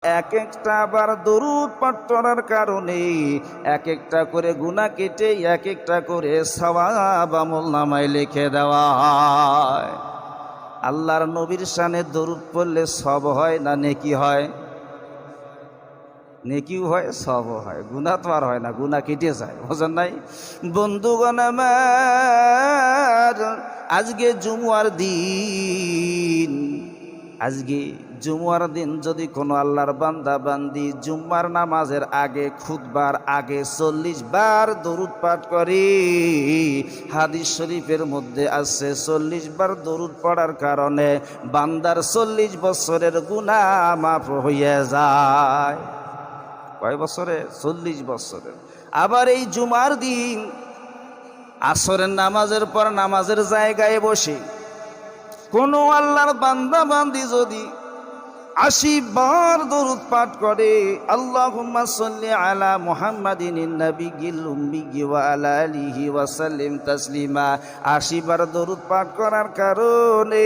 এক একটা আবার দরুদ পাঠ করার কারণে এক একটা করে গুনাহ কেটে এক একটা করে সওয়াব আমলনামায় লিখে দেওয়া হয়। আল্লাহর নবীর শানে দরুদ পড়লে সব হয় না নেকি হয়? নেকিও হয়, সবও হয়, গুনাহ তো আর হয় না, গুনাহ কেটে যায়। বুঝেন নাই? বন্ধুগণ আমার, আজকে জুমার দিন, আজকে জুমার দিন যদি কোনো আল্লাহর বান্দা বান্দি জুম্মার নামাজের আগে খুতবার আগে 40 বার দরুদ পাঠ করে, হাদিস শরীফের মধ্যে আছে 40 বার দরুদ পড়ার কারণে বান্দার 40 বছরের গুনাহ মাফ হয়ে যায়। কয় বছরে? 40 বছরের। আবার এই জুমার দিন আসরের নামাজের পর নামাজের জায়গায় বসে কোন আল্লাহর বান্দা বান্দি যদি 80 বার দরুদ পাঠ করে, আল্লাহুম্মা সাল্লি আলা মুহাম্মাদিন নাবিয়্যিল উম্মি ওয়া আলা আলিহি ওয়া সাল্লিম তাসলিমা, 80 বার দরুদ পাঠ করার কারণে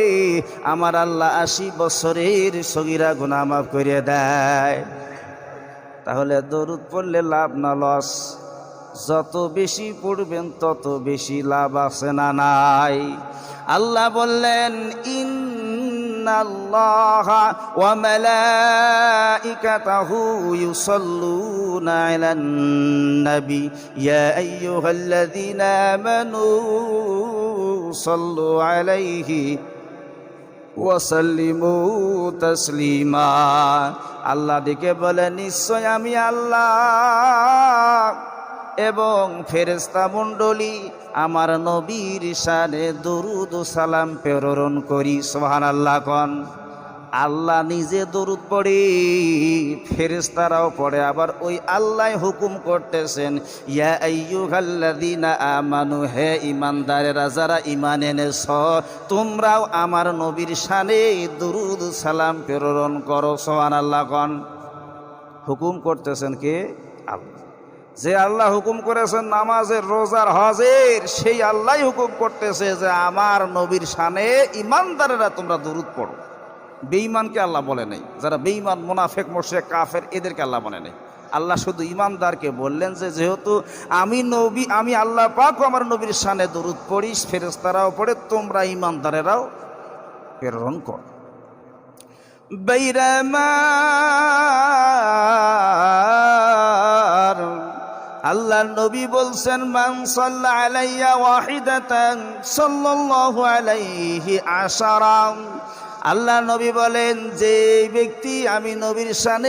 আমার আল্লাহ 80 বছরের সগীরা গুনাহ মাফ করে দেয়। তাহলে দরুদ পড়লে লাভ না লস? যত বেশি পড়বেন তত বেশি লাভ আছে না নাই? আল্লাহ বললেন, ইন্নাল্লাহা ওয়া মালাইকাতাহু ইউসাল্লুনা আলান নবী ইয়া আইয়ুহাল্লাযীনা আমানু সাল্লু আলাইহি ওয়াসাল্লিমু তাসলিমা। আল্লাহ ডেকে বলে, নিশ্চয় আমি আল্লাহ এবং ফেরেশতা মণ্ডলী আমার নবীর শানে দরুদ ও সালাম প্রেরণ করি। সুবহানাল্লাহ কোন। আল্লাহ নিজে দরুদ পড়ে, ফেরেশতারাও পড়ে, আবার ওই আল্লাহ হুকুম করতেছেন, ইয়া আইয়ুহাল্লাযীনা আমানু, হে ঈমানদারেরা যারা ঈমান এনেছ, তোমরাও আমার নবীর শানে দরুদ সালাম প্রেরণ করো। সুবহানাল্লাহ কোন। হুকুম করতেছেন কে? আল্লাহ। যে আল্লাহ হুকুম করেছেন নামাজের, রোজার, হজের, সেই আল্লাহ হুকুম করতেছে যে আমার নবীর শানে ঈমানদারেরা তোমরা দরুদ পড়ো। বেঈমানকে আল্লাহ বলে নাই, যারা বেঈমান, মুনাফিক, মুশরিক, কাফের, এদেরকে আল্লাহ বলে নাই। আল্লাহ শুধু ঈমানদারকে বললেন যে যেহেতু আমি নবী, আমি আল্লাহ পাক আমার নবীর শানে দরুদ পড়ি, ফেরেশতারাও পড়ে, তোমরা ঈমানদারেরাও প্রেরণ করো। বাইরামার আল্লাহর নবী বলছেন, মান সাল্লা আলাইয়া ওয়াহিদাতান সাল্লাল্লাহু আলাইহি আশারা। আল্লাহ নবী বলেন, যে ব্যক্তি আমি নবীর শানে